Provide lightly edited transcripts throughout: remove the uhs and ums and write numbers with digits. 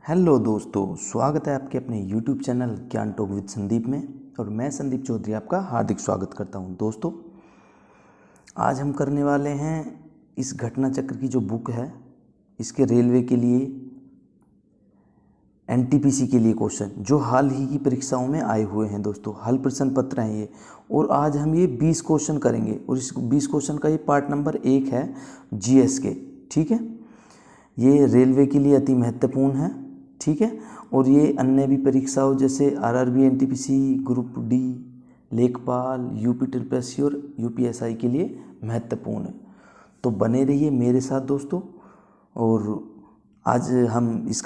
Hello दोस्तों, स्वागत है आपके अपने YouTube चैनल ज्ञान टॉक विद संदीप में। और मैं संदीप चौधरी आपका हार्दिक स्वागत करता हूं। दोस्तों, आज हम करने वाले हैं इस घटना चक्र की जो बुक है, इसके रेलवे के लिए NTPC के लिए क्वेश्चन जो हाल ही की परीक्षाओं में आए हुए हैं। दोस्तों, हल प्रश्न पत्र हैं ये, और आज हम ये 20 क्वेश्चन करेंगे। और इस 20 क्वेश्चन का ये पार्ट नंबर 1 है GS के। ठीक है, ये रेलवे के लिए अति महत्वपूर्ण है। ठीक है, और ये अन्य भी परीक्षाओं जैसे RRB, NTPC, ग्रुप D, लेखपाल, UP-SSC और UPSI के लिए महत्वपूर्ण है। तो बने रहिए मेरे साथ दोस्तों। और आज हम इस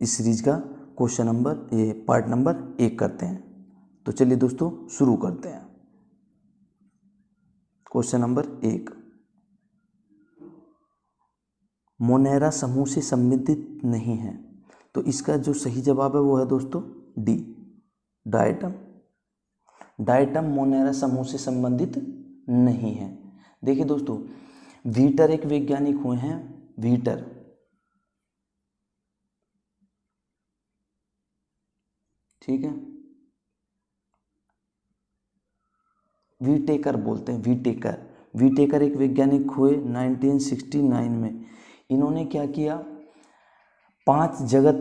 सीरीज का क्वेश्चन नंबर ये पार्ट नंबर 1 करते हैं। तो चलिए दोस्तों शुरू करते हैं। क्वेश्चन नंबर 1, मोनेरा समूह से संबंधित नहीं है। तो इसका जो सही जवाब है वो है दोस्तों D, डायटम। डायटम मोनेरा समूह से संबंधित नहीं है। देखिए दोस्तों, व्हीटर एक वैज्ञानिक हुए हैं, व्हीटर। ठीक है, वीटेकर बोलते हैं, वीटेकर एक वैज्ञानिक हुए 1969 में। इन्होंने क्या किया, 5 जगत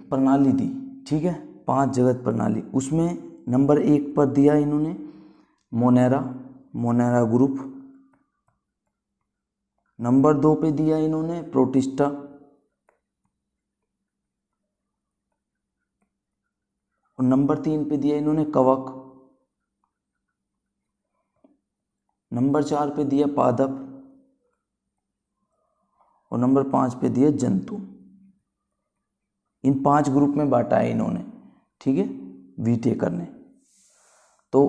प्रणाली दी। ठीक है, 5 जगत प्रणाली, उसमें नंबर 1 पर दिया इन्होंने मोनेरा ग्रुप। नंबर 2 पे दिया इन्होंने प्रोटिस्टा। और नंबर 3 पे दिया इन्होंने कवक। नंबर 4 पे दिया पादप। और नंबर 5 पे दिया जंतु। इन 5 ग्रुप में बांटा है इन्होंने। ठीक है, वीटेकर ने। तो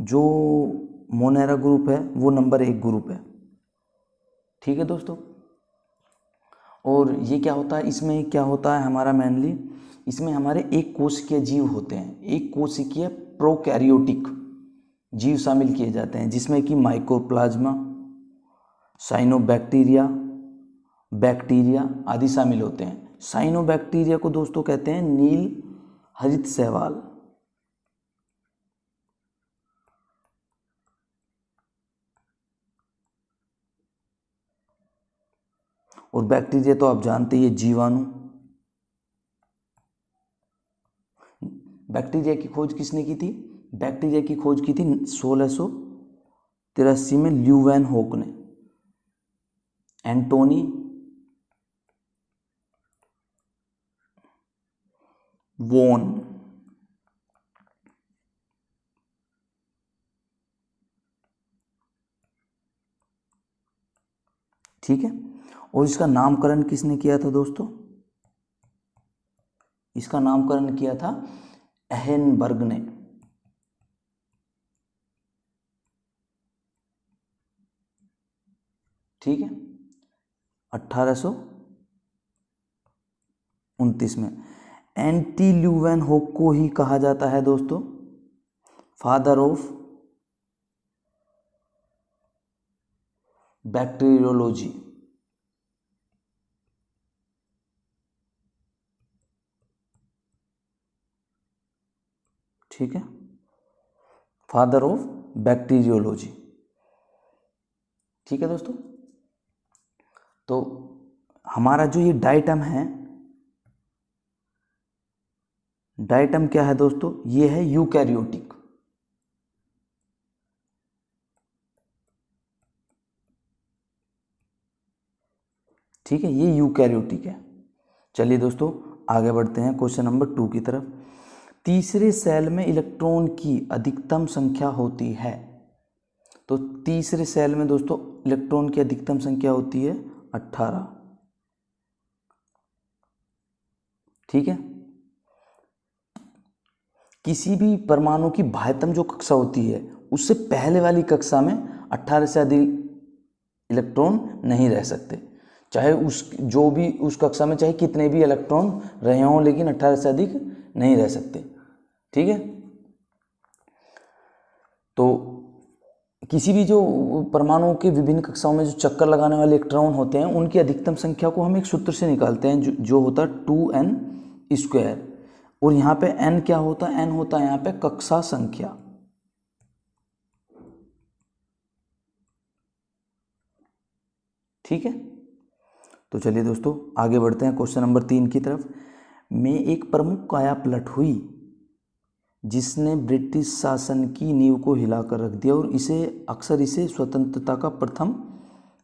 जो मोनेरा ग्रुप है वो नंबर 1 ग्रुप है। ठीक है दोस्तों, और ये क्या होता है, इसमें क्या होता है हमारा मेनली, इसमें हमारे एक कोशिकीय जीव होते हैं, एक कोशिकीय प्रोकैरियोटिक जीव शामिल किए जाते हैं, जिसमें कि माइकोप्लाज्मा, साइनोबैक्टीरिया, बैक्टीरिया आदि शामिल होते हैं। साइनोबैक्टीरिया को दोस्तों कहते हैं नील हरित शैवाल। और बैक्टीरिया तो आप जानते ही, जीवाणु। बैक्टीरिया की खोज किसने की थी? बैक्टीरिया की खोज की थी 1683 में ल्यूवेनहोक ने। एंटोनी वोन। ठीक है, और इसका नामकरण किसने किया था दोस्तों? इसका नामकरण किया था एहनबर्ग ने। ठीक है, 1829 में। एंटी ल्यूवेनहोक को ही कहा जाता है दोस्तों फादर ऑफ बैक्टीरियोलॉजी। ठीक है, फादर ऑफ बैक्टीरियोलॉजी। ठीक है दोस्तों, तो हमारा जो ये डायटम है, डायटम क्या है दोस्तों? ये है यूकैरियोटिक। ठीक है, ये यूकैरियोटिक है। चलिए दोस्तों आगे बढ़ते हैं क्वेश्चन नंबर 2 की तरफ। तीसरे सेल में इलेक्ट्रॉन की अधिकतम संख्या होती है। तो तीसरे सेल में दोस्तों इलेक्ट्रॉन की अधिकतम संख्या होती है 18। ठीक है, किसी भी परमाणु की बाह्यतम जो कक्षा होती है, उससे पहले वाली कक्षा में 18 से अधिक इलेक्ट्रॉन नहीं रह सकते। चाहे उस कक्षा में चाहे कितने भी इलेक्ट्रॉन रहे हों, लेकिन 18 से अधिक नहीं रह सकते। ठीक है, तो किसी भी जो परमाणु के विभिन्न कक्षाओं में जो चक्कर लगाने वाले इलेक्ट्रॉन होते हैं उनकी अधिकतम संख्या को हम एक सूत्र से निकालते हैं जो होता है 2n²। और यहाँ पे n क्या होता है, n होता है यहाँ पे कक्षा संख्या। ठीक है, तो चलिए दोस्तों आगे बढ़ते हैं क्वेश्चन नंबर 3 की तरफ। में एक प्रमुख कायापलट हुई जिसने ब्रिटिश शासन की नींव को हिलाकर रख दिया और अक्सर इसे स्वतंत्रता का प्रथम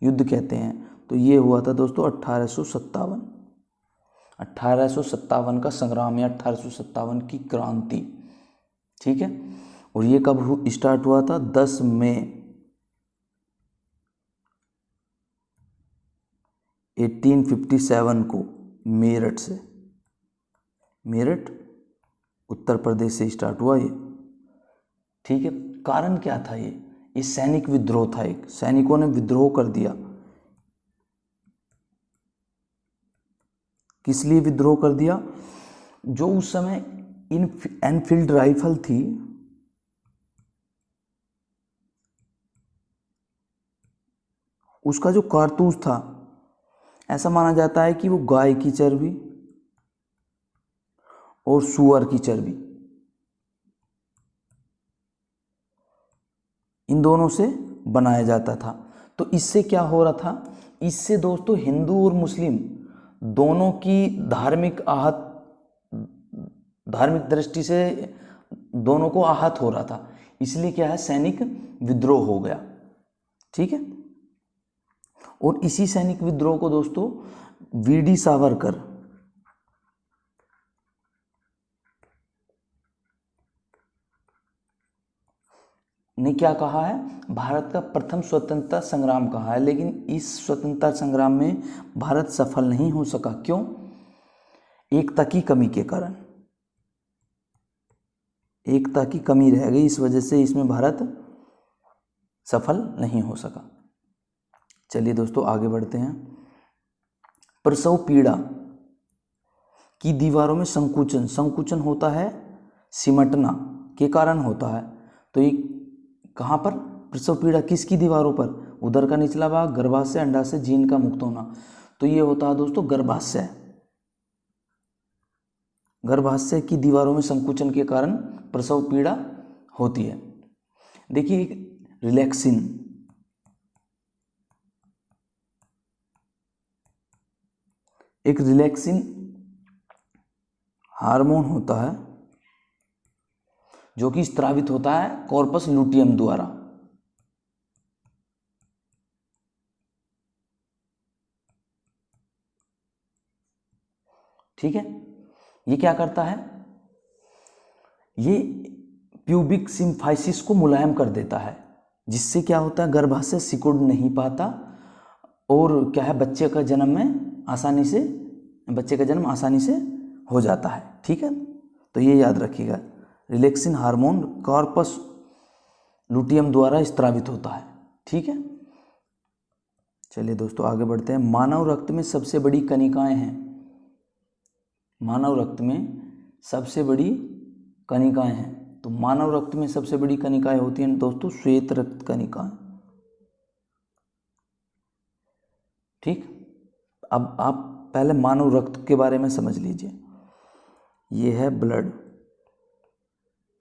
युद्ध कहते हैं। तो ये हुआ था दोस्तों 1857 का संग्राम या 1857 की क्रांति। ठीक है, और ये कब स्टार्ट हुआ था? 10 मई 1857 को मेरठ से, मेरठ उत्तर प्रदेश से स्टार्ट हुआ ये। ठीक है, कारण क्या था? ये सैनिक विद्रोह था, एक सैनिकों ने विद्रोह कर दिया। किस लिए विद्रोह कर दिया? जो उस समय एनफील्ड राइफल थी, उसका जो कारतूस था, ऐसा माना जाता है कि वो गाय की चर्बी और सूअर की चर्बी, इन दोनों से बनाया जाता था। तो इससे क्या हो रहा था? इससे दोस्तों हिंदू और मुस्लिम दोनों की धार्मिक दृष्टि से दोनों को आहत हो रहा था। इसलिए क्या है, सैनिक विद्रोह हो गया। ठीक है, और इसी सैनिक विद्रोह को दोस्तों वीडी सावरकर ने क्या कहा है? भारत का प्रथम स्वतंत्रता संग्राम कहा है। लेकिन इस स्वतंत्रता संग्राम में भारत सफल नहीं हो सका। क्यों? एकता की कमी के कारण, एकता की कमी रह गई, इस वजह से इसमें भारत सफल नहीं हो सका। चलिए दोस्तों आगे बढ़ते हैं। प्रसव पीड़ा की दीवारों में संकुचन, संकुचन होता है सिमटना के कारण होता है। तो ये कहाँ पर? प्रसव पीड़ा किसकी दीवारों पर? उदर का निचला भाग, गर्भाशय, अंडाशय, जीन का मुक्त होना। तो ये होता है दोस्तों गर्भाशय। गर्भाशय की दीवारों में संकुचन के कारण प्रसव पीड़ा होती है। देखिए रिलैक्सिन, एक रिलैक्सिन हार्मोन होता है जो कि स्त्रावित होता है कॉर्पस लुटियम द्वारा। ठीक है, ये क्या करता है? ये प्यूबिक सिम्फाइसिस को मुलायम कर देता है, जिससे क्या होता है, गर्भाशय सिकुड़ नहीं पाता और क्या है, बच्चे का जन्म आसानी से हो जाता है। ठीक है, तो ये याद रखिएगा, रिलैक्सिन हार्मोन कॉर्पस लुटियम द्वारा स्त्रावित होता है। ठीक है, चलिए दोस्तों आगे बढ़ते हैं। मानव रक्त में सबसे बड़ी कणिकाएं हैं, मानव रक्त में सबसे बड़ी कणिकाएं हैं। तो मानव रक्त में सबसे बड़ी कणिकाएं होती हैं दोस्तों श्वेत रक्त कणिकाएं। ठीक, अब आप पहले मानव रक्त के बारे में समझ लीजिए। ये है ब्लड,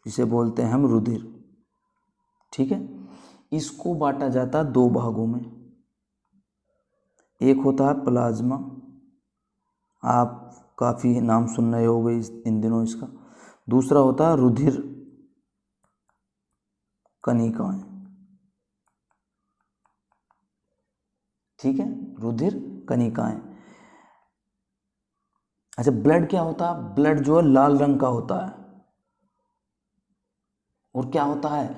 जिसे बोलते हैं हम रुधिर। ठीक है, इसको बांटा जाता है 2 भागों में। एक होता है प्लाज्मा, आप काफ़ी नाम सुन रहे हो गए इन दिनों इसका। दूसरा होता है रुधिर कणिकाएं। ठीक है, रुधिर कणिकाएं। अच्छा, ब्लड क्या होता है? ब्लड जो है लाल रंग का होता है और क्या होता है,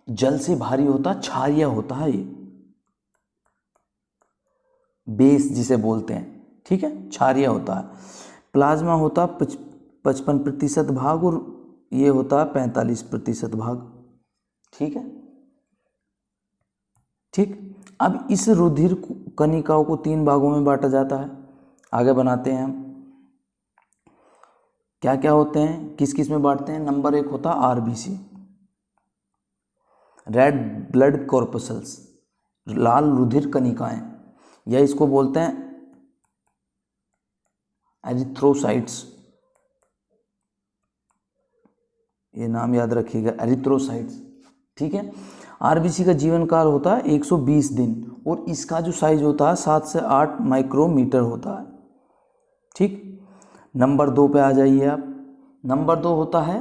जल से भारी होता है, क्षारीय होता है, ये बेस जिसे बोलते हैं। ठीक है, क्षारीय होता है। प्लाज्मा होता है 55% भाग और ये होता है 45% भाग। ठीक है, ठीक। अब इस रुधिर कणिकाओं को 3 भागों में बांटा जाता है। आगे बनाते हैं हम, क्या क्या होते हैं, किस किस में बांटते हैं। नंबर 1 होता है आरबीसी, रेड ब्लड कॉर्पसल्स, लाल रुधिर कणिकाएं, या इसको बोलते हैं एरिथ्रोसाइट्स, ये नाम याद रखिएगा, एरिथ्रोसाइट्स। ठीक है। आरबीसी का जीवन काल होता है 120 दिन और इसका जो साइज होता है 7 से 8 माइक्रोमीटर होता है। ठीक। नंबर 2 पे आ जाइए आप। नंबर 2 होता है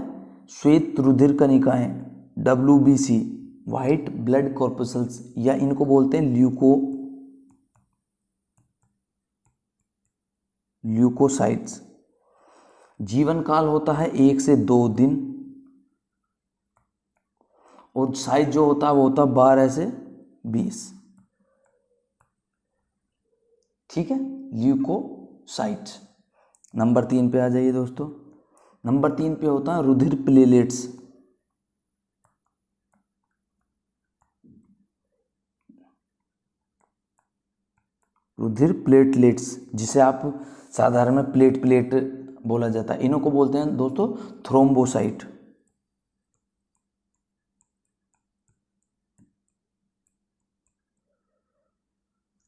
श्वेत रुधिर कणिकाएं, WBC, व्हाइट ब्लड कॉर्पसल्स, या इनको बोलते हैं ल्यूकोसाइट्स। जीवन काल होता है 1 से 2 दिन और साइज जो होता है वो होता है 12 से 20। ठीक है, ल्यूकोसाइट्स। नंबर 3 पे आ जाइए दोस्तों। नंबर 3 पे होता है रुधिर प्लेटलेट्स। रुधिर प्लेटलेट्स, जिसे आप साधारण में प्लेट बोला जाता है, इन्हों को बोलते हैं दोस्तों थ्रोम्बोसाइट।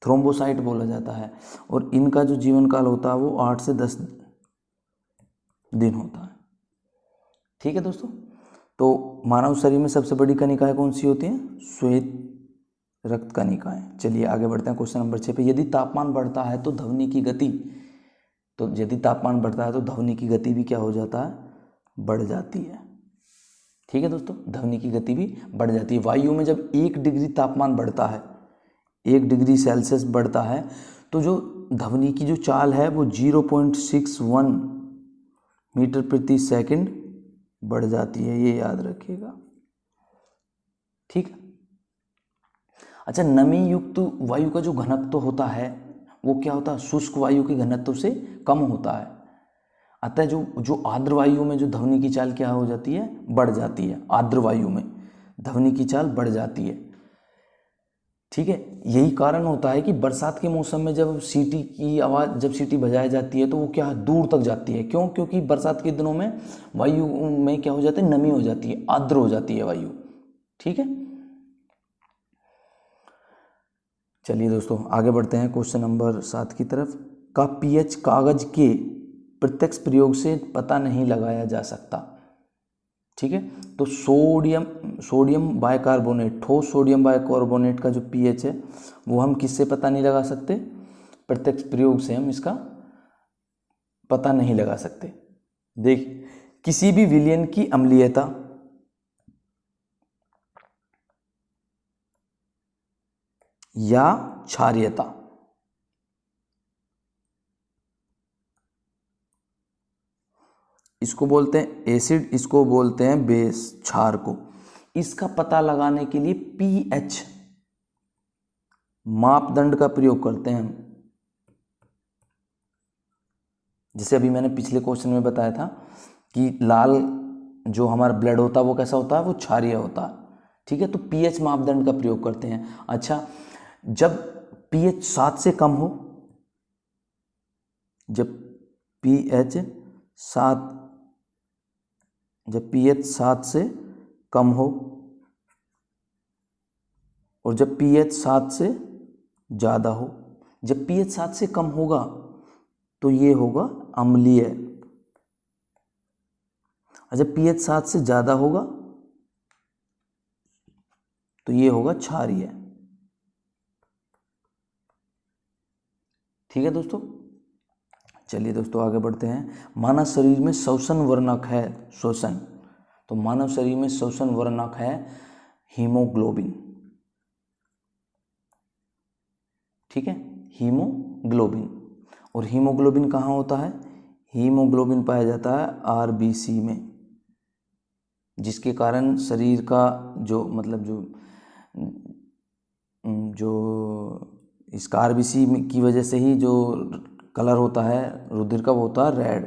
थ्रोम्बोसाइट बोला जाता है और इनका जो जीवन काल होता है वो 8 से 10 दिन होता है। ठीक है दोस्तों। तो मानव शरीर में सबसे बड़ी कणिकाएं कौन सी होती हैं? श्वेत रक्त कणिकाएं। चलिए आगे बढ़ते हैं क्वेश्चन नंबर 6 पे। यदि तापमान बढ़ता है तो ध्वनि की गति, तो यदि तापमान बढ़ता है तो ध्वनि की गति भी क्या हो जाता है? बढ़ जाती है। ठीक है दोस्तों, ध्वनि की गति भी बढ़ जाती है। वायु में जब 1 डिग्री तापमान बढ़ता है, 1 डिग्री सेल्सियस बढ़ता है, तो जो ध्वनि की जो चाल है वो 0.61 मीटर प्रति सेकंड बढ़ जाती है, ये याद रखिएगा। ठीक। अच्छा, नमी युक्त वायु का जो घनत्व होता है वो क्या होता है? शुष्क वायु के घनत्व से कम होता है। अतः जो आर्द्र वायु में जो ध्वनि की चाल क्या हो जाती है? बढ़ जाती है। आर्द्र वायु में ध्वनि की चाल बढ़ जाती है। ठीक है, यही कारण होता है कि बरसात के मौसम में जब सीटी की आवाज़, जब सीटी बजाई जाती है तो वो क्या दूर तक जाती है। क्यों? क्योंकि बरसात के दिनों में वायु में क्या हो जाता है? नमी हो जाती है, आर्द्र हो जाती है वायु। ठीक है, चलिए दोस्तों आगे बढ़ते हैं क्वेश्चन नंबर 7 की तरफ। का पीएच कागज के प्रत्यक्ष प्रयोग से पता नहीं लगाया जा सकता। ठीक है, तो सोडियम बाइकार्बोनेट, ठोस सोडियम बाइकार्बोनेट का जो पीएच है वो हम किससे पता नहीं लगा सकते? प्रत्यक्ष प्रयोग से हम इसका पता नहीं लगा सकते। देख, किसी भी विलयन की अम्लीयता या क्षारीयता, इसको बोलते हैं एसिड, इसको बोलते हैं बेस, क्षार को। इसका पता लगाने के लिए पीएच मापदंड का प्रयोग करते हैं हम। जैसे अभी मैंने पिछले क्वेश्चन में बताया था कि लाल जो हमारा ब्लड होता है वो कैसा होता है? वो क्षारीय होता है। ठीक है, तो पीएच मापदंड का प्रयोग करते हैं। अच्छा, जब पीएच 7 से कम हो, जब पीएच 7 से कम हो और जब पीएच 7 से ज़्यादा हो, जब पीएच 7 से कम होगा तो ये होगा अम्लीय, और जब पीएच 7 से ज़्यादा होगा तो ये होगा क्षारीय। ठीक है दोस्तों, चलिए दोस्तों आगे बढ़ते हैं। मानव शरीर में श्वसन वर्णक है, श्वसन, तो मानव शरीर में श्वसन वर्णक है हीमोग्लोबिन। ठीक है, हीमोग्लोबिन। और हीमोग्लोबिन कहाँ होता है? हीमोग्लोबिन पाया जाता है आरबीसी में, जिसके कारण शरीर का जो मतलब जो इसका आरबीसी की वजह से ही जो कलर होता है रुधिर का वो होता है रेड।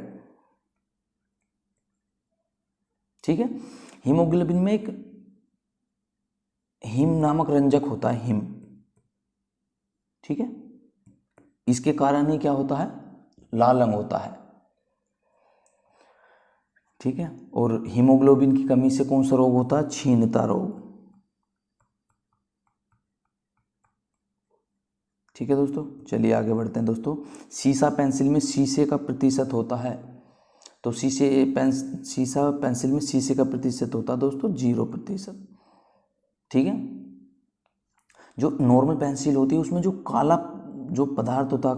ठीक है, हीमोग्लोबिन में एक हिम नामक रंजक होता है, हिम। ठीक है, इसके कारण ही क्या होता है? लाल रंग होता है। ठीक है, और हीमोग्लोबिन की कमी से कौन सा रोग होता है? क्षीणता रोग। ठीक है दोस्तों, चलिए आगे बढ़ते हैं दोस्तों। सीसा पेंसिल में शीशे का प्रतिशत होता है, तो सीसा पेंसिल में शीशे का प्रतिशत होता है दोस्तों 0%। ठीक है। जो नॉर्मल पेंसिल होती है उसमें जो काला जो पदार्थ होता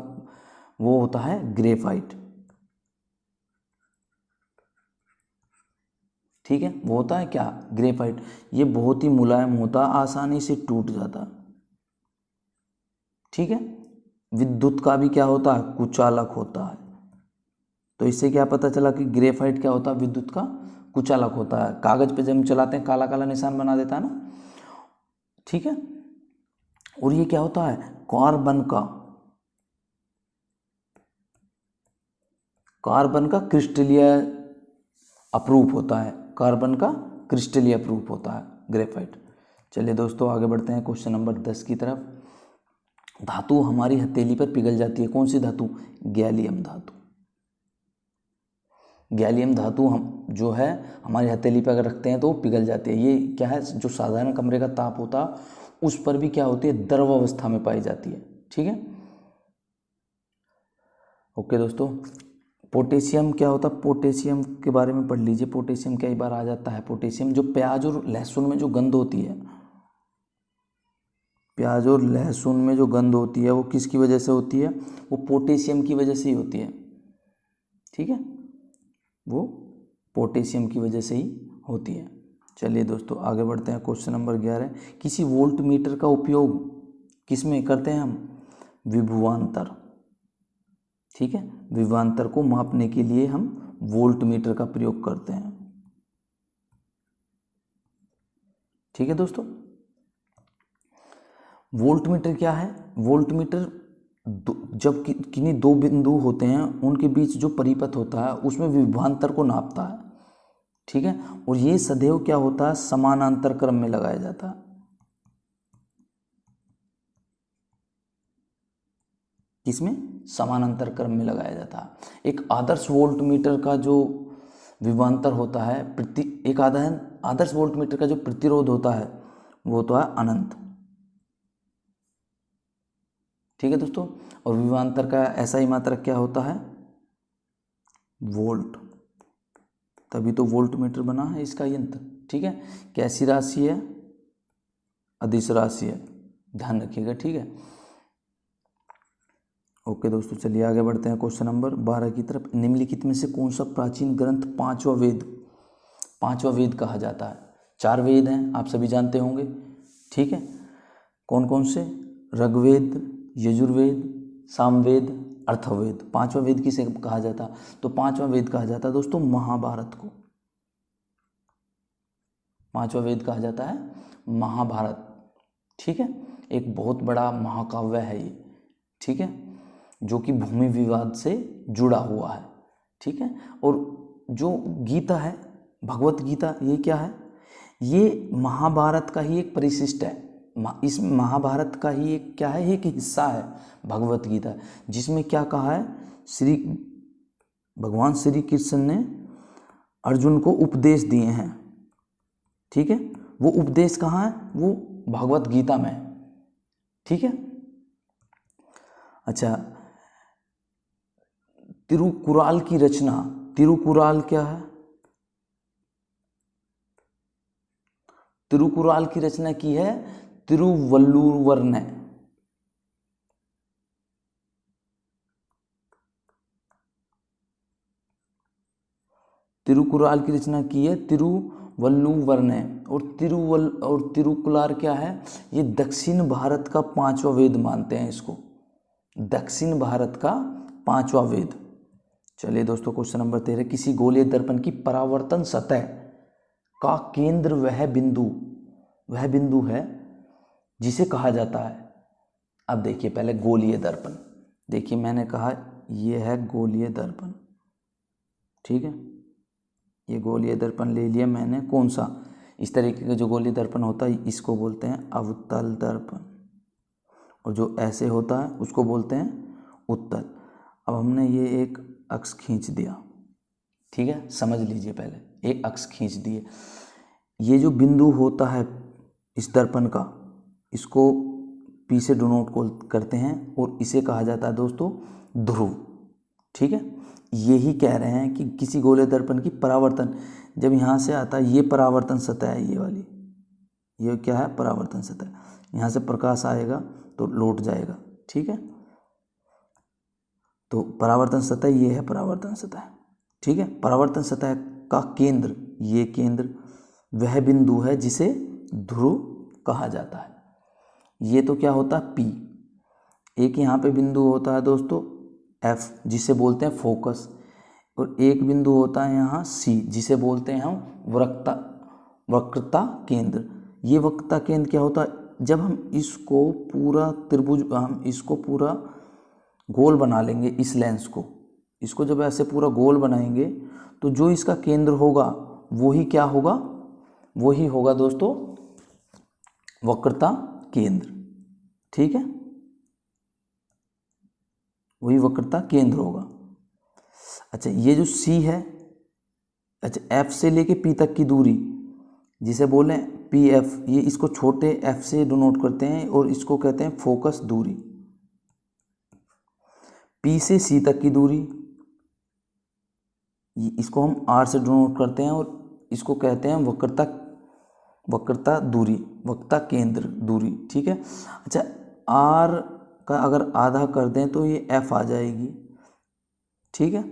वो होता है ग्रेफाइट। ठीक है, वो होता है क्या, ग्रेफाइट। ये बहुत ही मुलायम होता, आसानी से टूट जाता। ठीक है। विद्युत का भी क्या होता है, कुचालक होता है। तो इससे क्या पता चला कि ग्रेफाइट क्या होता है, विद्युत का कुचालक होता है। कागज पे जब हम चलाते हैं काला काला निशान बना देता है ना। ठीक है। और ये क्या होता है, कार्बन का क्रिस्टलीय अप्रूप होता है, कार्बन का क्रिस्टलीय अप्रूप होता है ग्रेफाइट। चलिए दोस्तों आगे बढ़ते हैं क्वेश्चन नंबर 10 की तरफ। धातु हमारी हथेली पर पिघल जाती है, कौन सी धातु, गैलियम धातु। गैलियम धातु हम जो है हमारी हथेली पर अगर रखते हैं तो वो पिघल जाती है। ये क्या है, जो साधारण कमरे का ताप होता उस पर भी क्या होती है, द्रव अवस्था में पाई जाती है। ठीक है। ओके दोस्तों, पोटेशियम क्या होता है, पोटेशियम के बारे में पढ़ लीजिए। पोटेशियम कई बार आ जाता है। पोटेशियम जो प्याज और लहसुन में जो गंध होती है, प्याज और लहसुन में जो गंध होती है वो किसकी वजह से होती है, वो पोटेशियम की वजह से ही होती है। ठीक है, वो पोटेशियम की वजह से ही होती है। चलिए दोस्तों आगे बढ़ते हैं क्वेश्चन नंबर 11। किसी वोल्ट मीटर का उपयोग किस में करते हैं हम, विभवांतर। ठीक है, विभवांतर को मापने के लिए हम वोल्ट मीटर का प्रयोग करते हैं। ठीक है दोस्तों, वोल्ट मीटर क्या है, वोल्ट मीटर जब किन्हीं दो बिंदु होते हैं उनके बीच जो परिपथ होता है उसमें विभवांतर को नापता है। ठीक है, और ये सदैव क्या होता है, समानांतर क्रम में लगाया जाता है। किसमें, समानांतर क्रम में लगाया जाता है। एक आदर्श वोल्ट मीटर का जो विभवांतर होता है एक आदर्श वोल्ट मीटर का जो प्रतिरोध होता है वो होता है अनंत। ठीक है दोस्तों, और विभवांतर का ऐसा ही मात्रक क्या होता है, वोल्ट। तभी तो वोल्ट मीटर बना है इसका यंत्र। ठीक है, कैसी राशि है, अदिश राशि है, ध्यान रखिएगा। ठीक है। ओके दोस्तों, चलिए आगे बढ़ते हैं क्वेश्चन नंबर 12 की तरफ। निम्नलिखित में से कौन सा प्राचीन ग्रंथ पांचवा वेद कहा जाता है। 4 वेद हैं, आप सभी जानते होंगे। ठीक है, कौन कौन से, ऋग्वेद, यजुर्वेद, सामवेद, अथर्ववेद। 5वां वेद किसे कहा जाता, तो 5वां वेद कहा जाता है दोस्तों महाभारत को। 5वां वेद कहा जाता है महाभारत। ठीक है, एक बहुत बड़ा महाकाव्य है ये। ठीक है, जो कि भूमि विवाद से जुड़ा हुआ है। ठीक है, और जो गीता है, भगवत गीता, ये क्या है, ये महाभारत का ही एक परिशिष्ट है। इस महाभारत का ही एक क्या है, एक हिस्सा है भगवत गीता, जिसमें क्या कहा है, भगवान श्री कृष्ण ने अर्जुन को उपदेश दिए हैं। ठीक है, वो उपदेश कहाँ है, वो भगवत गीता में। ठीक है। अच्छा, तिरुकुराल की रचना, तिरुकुराल क्या है, तिरुकुराल की रचना की है तिरुवल्लुवर ने। तिरुकुराल की रचना की है तिरुवल्लुवर ने। और तिरुकुराल क्या है, ये दक्षिण भारत का 5वां वेद मानते हैं इसको, दक्षिण भारत का 5वां वेद। चलिए दोस्तों क्वेश्चन नंबर 13। किसी गोलीय दर्पण की परावर्तन सतह का केंद्र वह बिंदु है जिसे कहा जाता है। अब देखिए पहले गोलीय दर्पण, देखिए मैंने कहा ये है गोलीय दर्पण। ठीक है, ये गोलीय दर्पण ले लिया मैंने। कौन सा, इस तरीके का जो गोलीय दर्पण होता है इसको बोलते हैं अवतल दर्पण, और जो ऐसे होता है उसको बोलते हैं उत्तल। अब हमने ये एक अक्ष खींच दिया। ठीक है, समझ लीजिए, पहले एक अक्ष खींच दिए। ये जो बिंदु होता है इस दर्पण का, इसको पी से डिनोट करते हैं और इसे कहा जाता है दोस्तों ध्रुव। ठीक है, यही कह रहे हैं कि किसी गोले दर्पण की परावर्तन, जब यहाँ से आता है ये परावर्तन सतह है, ये वाली, ये क्या है परावर्तन सतह, यहाँ से प्रकाश आएगा तो लौट जाएगा। ठीक है, तो परावर्तन सतह ये है परावर्तन सतह। ठीक है, परावर्तन सतह का केंद्र, ये केंद्र वह बिंदु है जिसे ध्रुव कहा जाता है। ये तो क्या होता है P, एक यहाँ पे बिंदु होता है दोस्तों F जिसे बोलते हैं फोकस, और एक बिंदु होता है यहाँ C जिसे बोलते हैं हम वक्रता केंद्र। ये वक्रता केंद्र क्या होता है, जब हम इसको पूरा त्रिभुज, हम इसको पूरा गोल बना लेंगे, इस लेंस को, इसको जब ऐसे पूरा गोल बनाएंगे तो जो इसका केंद्र होगा वही क्या होगा, वही होगा दोस्तों वक्रता केंद्र। ठीक है, वही वक्रता केंद्र होगा। अच्छा, ये जो C है, अच्छा F से लेके P तक की दूरी जिसे बोलें PF, ये इसको छोटे f से डिनोट करते हैं और इसको कहते हैं फोकस दूरी। P से C तक की दूरी, इसको हम R से डिनोट करते हैं और इसको कहते हैं वक्रता दूरी, वक्रता केंद्र दूरी। ठीक है, अच्छा R का अगर आधा कर दें तो ये F आ जाएगी। ठीक है,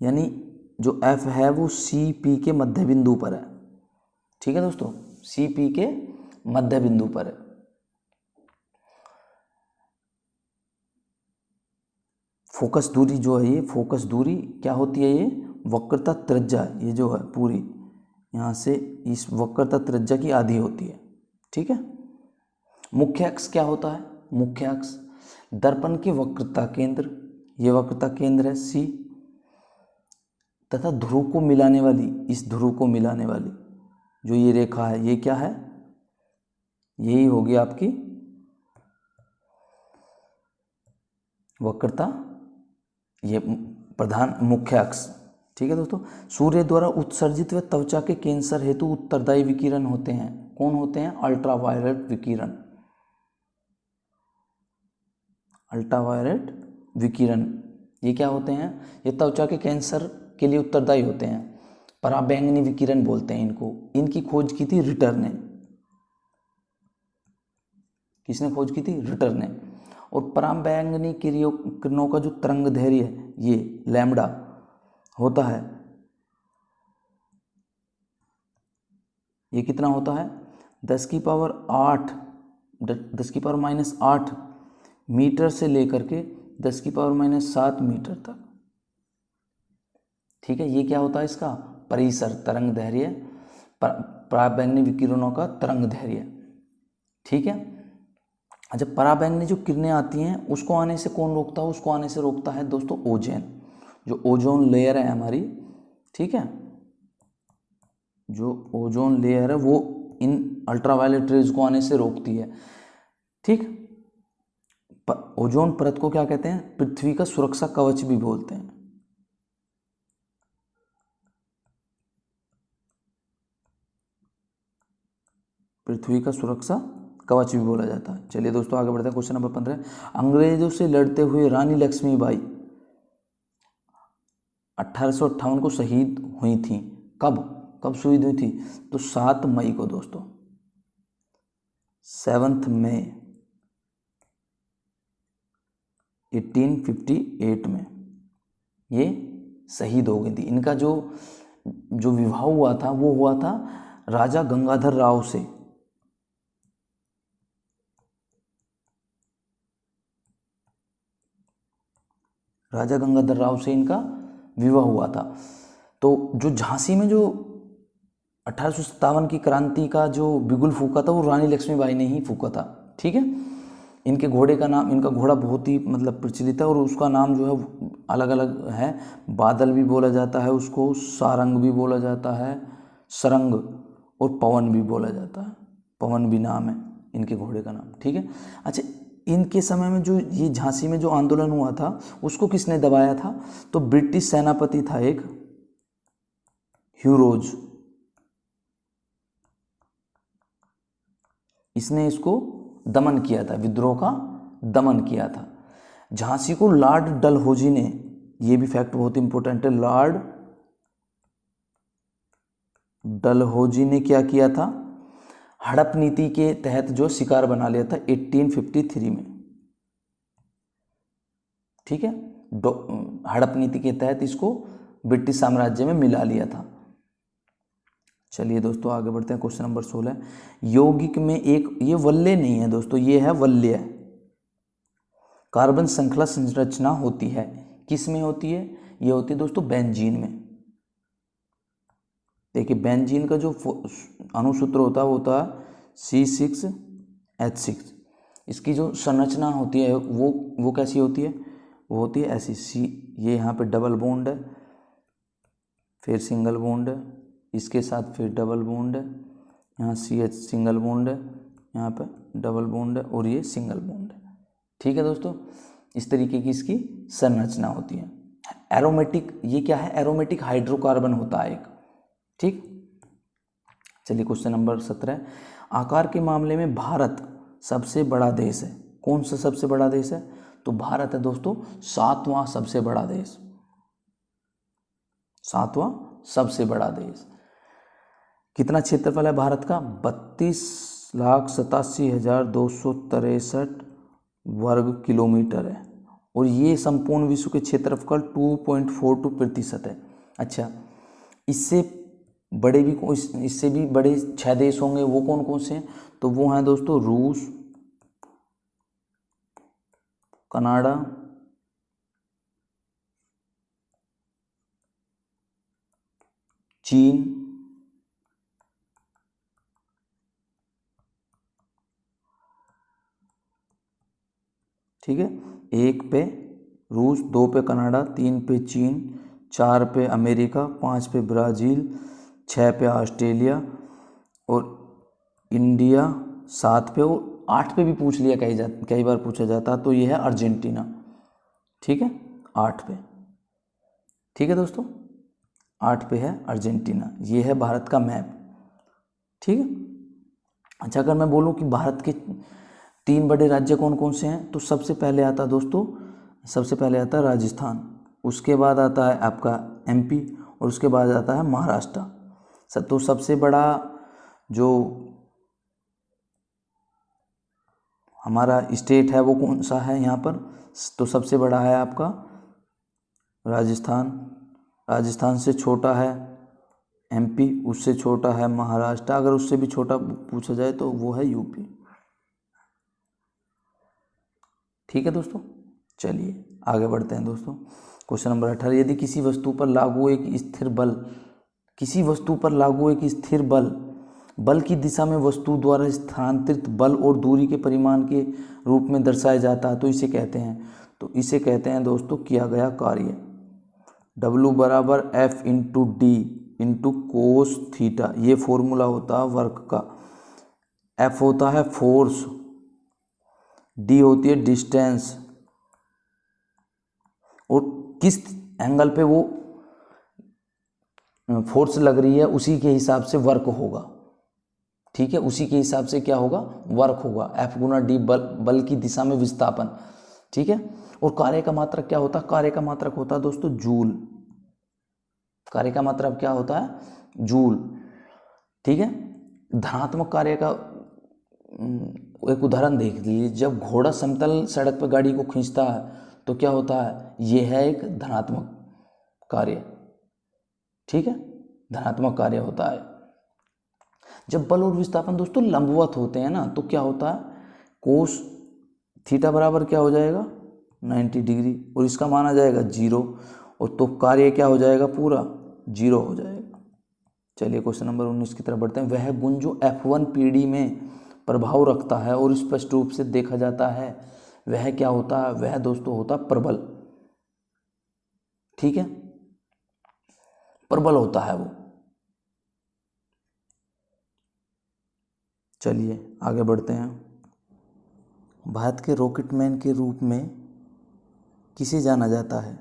यानी जो F है वो CP के मध्य बिंदु पर है। ठीक है दोस्तों, CP के मध्य बिंदु पर है। फोकस दूरी जो है, ये फोकस दूरी क्या होती है, ये वक्रता त्रिज्या, ये जो है पूरी यहाँ से इस वक्रता त्रिज्या की आधी होती है। ठीक है, मुख्य अक्ष क्या होता है, मुख्य अक्ष दर्पण के वक्रता केंद्र, ये वक्रता केंद्र है C, तथा ध्रुव को मिलाने वाली, इस ध्रुव को मिलाने वाली जो ये रेखा है, ये क्या है, यही होगी आपकी वक्रता, ये प्रधान मुख्य अक्ष। ठीक है दोस्तों, सूर्य द्वारा उत्सर्जित व त्वचा के कैंसर हेतु उत्तरदायी विकिरण होते हैं, कौन होते हैं, अल्ट्रावायलेट विकिरण। अल्ट्रावायलेट विकिरण ये क्या होते हैं, ये त्वचा के कैंसर के लिए उत्तरदायी होते हैं। पराबैंगनी विकिरण बोलते हैं इनको, इनकी खोज की थी रिटर ने। किसने खोज की थी, रिटर ने। और पराबैंगनी किरणों का जो तरंग दैर्घ्य है, ये लैम्बडा होता है, ये कितना होता है 10 की पावर -8 मीटर से लेकर के 10 की पावर -7 मीटर तक। ठीक है, ये क्या होता है इसका परिसर, तरंग दैर्घ्य, पराबैंगनी विकिरणों का तरंग दैर्घ्य। ठीक है, अच्छा पराबैंगनी जो किरणें आती हैं उसको आने से कौन रोकता है, उसको आने से रोकता है दोस्तों ओजोन, जो ओजोन लेयर है हमारी। ठीक है, जो ओजोन लेयर है वो इन अल्ट्रावायलेट रेज को आने से रोकती है। ठीक, ओजोन परत को क्या कहते हैं, पृथ्वी का सुरक्षा कवच भी बोलते हैं। पृथ्वी का सुरक्षा कवच भी बोला जाता है। चलिए दोस्तों आगे बढ़ते हैं, क्वेश्चन नंबर 15। अंग्रेजों से लड़ते हुए रानी लक्ष्मीबाई 1858 को शहीद हुई थी। कब शहीद हुई थी, तो 7 मई को दोस्तों, 7 मई 1858 में ये शहीद हो गई थी। इनका जो विवाह हुआ था वो हुआ था राजा गंगाधर राव से। राजा गंगाधर राव से इनका विवाह हुआ था। तो जो झांसी में जो 1857 की क्रांति का जो बिगुल फूका था वो रानी लक्ष्मीबाई ने ही फूका था। ठीक है, इनके घोड़े का नाम, इनका घोड़ा बहुत ही मतलब प्रचलित है और उसका नाम जो है अलग अलग है। बादल भी बोला जाता है उसको, सारंग भी बोला जाता है, सरंग, और पवन भी बोला जाता है, पवन भी नाम है इनके घोड़े का नाम। ठीक है, अच्छा इनके समय में जो ये झांसी में जो आंदोलन हुआ था उसको किसने दबाया था, तो ब्रिटिश सेनापति था एक, ह्यू रोज। इसने इसको दमन किया था, विद्रोह का दमन किया था। झांसी को लॉर्ड डलहौजी ने, ये भी फैक्ट बहुत इंपॉर्टेंट है, लॉर्ड डलहौजी ने क्या किया था, हड़प नीति के तहत जो शिकार बना लिया था 1853 में। ठीक है, हड़प नीति के तहत इसको ब्रिटिश साम्राज्य में मिला लिया था। चलिए दोस्तों आगे बढ़ते हैं। क्वेश्चन नंबर 16, यौगिक में एक, ये वल्य नहीं है दोस्तों, ये है वल्य, कार्बन श्रृंखला संरचना होती है, किस में होती है, ये होती है दोस्तों बेंजीन में। देखिए बेंजीन का जो अणुसूत्र होता है वो होता है C6H6। इसकी जो संरचना होती है वो कैसी होती है, वो होती है ऐसी, सी, ये यहाँ पे डबल बॉन्ड है, फिर सिंगल बॉन्ड है, इसके साथ फिर डबल बॉन्ड है, यहाँ CH सिंगल बॉन्ड है, यहाँ पे डबल बॉन्ड है और ये सिंगल बॉन्ड है। ठीक है दोस्तों, इस तरीके की इसकी संरचना होती है। एरोमेटिक, ये क्या है, एरोमेटिक हाइड्रोकार्बन होता है एक। ठीक, चलिए क्वेश्चन नंबर 17, आकार के मामले में भारत सबसे बड़ा देश है, कौन सा सबसे बड़ा देश है, तो भारत है दोस्तों 7वां सबसे बड़ा देश, 7वां सबसे बड़ा देश। कितना क्षेत्रफल है भारत का, 32,87,263 वर्ग किलोमीटर है, और ये संपूर्ण विश्व के क्षेत्रफल 2.42% है। अच्छा, इससे बड़े भी, इससे भी बड़े 6 देश होंगे, वो कौन कौन से हैं, तो वो हैं दोस्तों रूस, कनाडा, चीन, ठीक है, 1 पे रूस, 2 पे कनाडा, 3 पे चीन, 4 पे अमेरिका, 5 पे ब्राज़ील, 6 पे ऑस्ट्रेलिया और इंडिया 7 पे, और 8 पे भी पूछ लिया कई बार पूछा जाता, तो ये है अर्जेंटीना। ठीक है, 8 पे। ठीक है दोस्तों, 8 पे है अर्जेंटीना। ये है भारत का मैप। ठीक है, अच्छा अगर मैं बोलूँ कि भारत के 3 बड़े राज्य कौन कौन से हैं, तो सबसे पहले आता है दोस्तों, सबसे पहले आता है राजस्थान, उसके बाद आता है आपका MP और उसके बाद आता है महाराष्ट्र। तो सबसे बड़ा जो हमारा स्टेट है वो कौन सा है यहाँ पर, तो सबसे बड़ा है आपका राजस्थान, राजस्थान से छोटा है MP, उससे छोटा है महाराष्ट्र, अगर उससे भी छोटा पूछा जाए तो वो है UP। ठीक है दोस्तों, चलिए आगे बढ़ते हैं दोस्तों। क्वेश्चन नंबर 18, यदि किसी वस्तु पर लागू एक स्थिर बल, किसी वस्तु पर लागू एक स्थिर बल, बल की दिशा में वस्तु द्वारा स्थानांतरित बल और दूरी के परिमाण के रूप में दर्शाया जाता है, तो इसे कहते हैं, तो इसे कहते हैं दोस्तों किया गया कार्य। W बराबर F into D into cos theta, ये फॉर्मूला होता है वर्क का। F होता है फोर्स, D होती है डिस्टेंस, और किस एंगल पे वो फोर्स लग रही है उसी के हिसाब से वर्क होगा। ठीक है, उसी के हिसाब से क्या होगा, वर्क होगा। F गुना D बल की दिशा में विस्थापन। ठीक है, और कार्य का मात्रक क्या होता है, कार्य का मात्रक होता है दोस्तों जूल, कार्य का मात्रक क्या होता है, जूल। ठीक है, धनात्मक कार्य का एक उदाहरण देख लीजिए, जब घोड़ा समतल सड़क पर गाड़ी को खींचता है तो क्या होता है, यह है एक धनात्मक कार्य। ठीक है, धनात्मक कार्य होता है। जब बल और विस्थापन दोस्तों लंबवत होते हैं ना, तो क्या होता है, कोस थीटा बराबर क्या हो जाएगा 90 डिग्री, और इसका माना जाएगा 0, और तो कार्य क्या हो जाएगा, पूरा 0 हो जाएगा। चलिए क्वेश्चन नंबर 19 की तरफ बढ़ते हैं। वह गुण जो F1 पीढ़ी में प्रभाव रखता है और स्पष्ट रूप से देखा जाता है, वह क्या होता है, वह दोस्तों होता है प्रबल। ठीक है, प्रबल होता है वो। चलिए आगे बढ़ते हैं। भारत के रॉकेटमैन के रूप में किसे जाना जाता है,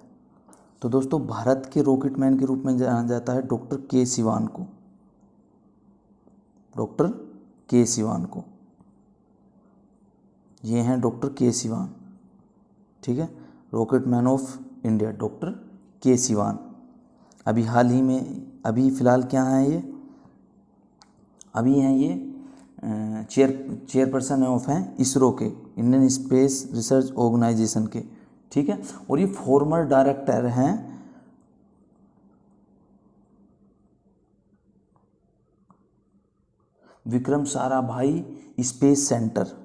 तो दोस्तों भारत के रॉकेटमैन के रूप में जाना जाता है डॉक्टर के सिवान को, डॉक्टर के सिवान को। ये हैं डॉक्टर के सिवान, ठीक है, rocket man of India doctor के सिवान। अभी हाल ही में, अभी फ़िलहाल क्या हैं ये, अभी हैं ये चेयरपर्सन ऑफ हैं इसरो के, इंडियन स्पेस रिसर्च ऑर्गेनाइजेशन के, ठीक है। और ये फॉर्मर डायरेक्टर हैं विक्रम साराभाई स्पेस सेंटर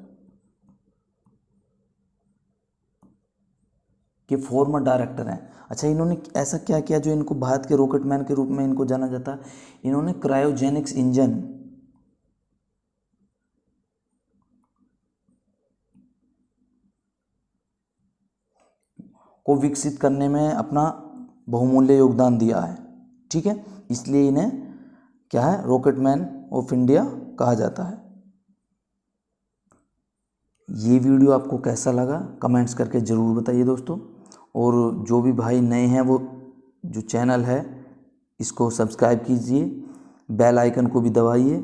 के फॉर्मर डायरेक्टर हैं। अच्छा, इन्होंने ऐसा क्या किया जो इनको भारत के रॉकेटमैन के रूप में इनको जाना जाता है? इन्होंने क्रायोजेनिक्स इंजन को विकसित करने में अपना बहुमूल्य योगदान दिया है, ठीक है, इसलिए इन्हें क्या है, रॉकेटमैन ऑफ इंडिया कहा जाता है। ये वीडियो आपको कैसा लगा कमेंट्स करके ज़रूर बताइए दोस्तों। और जो भी भाई नए हैं वो जो चैनल है इसको सब्सक्राइब कीजिए, बेल आइकन को भी दबाइए।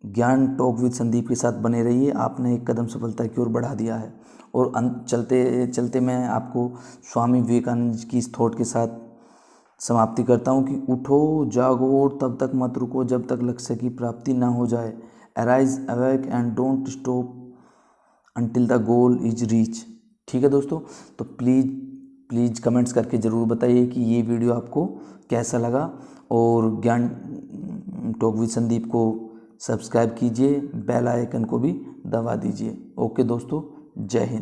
ज्ञान टॉक विद संदीप के साथ बने रहिए, आपने एक कदम सफलता की ओर बढ़ा दिया है। और चलते चलते मैं आपको स्वामी विवेकानंद जी की इस थॉट के साथ समाप्ति करता हूँ कि उठो जागो और तब तक मत रुको जब तक लक्ष्य की प्राप्ति ना हो जाए। Arise awake and don't stop until the goal is reach. ठीक है दोस्तों, तो प्लीज़ कमेंट्स करके ज़रूर बताइए कि ये वीडियो आपको कैसा लगा। और ज्ञान टॉक विद संदीप को सब्सक्राइब कीजिए, बेल आइकन को भी दबा दीजिए। ओके दोस्तों, जय हिंद।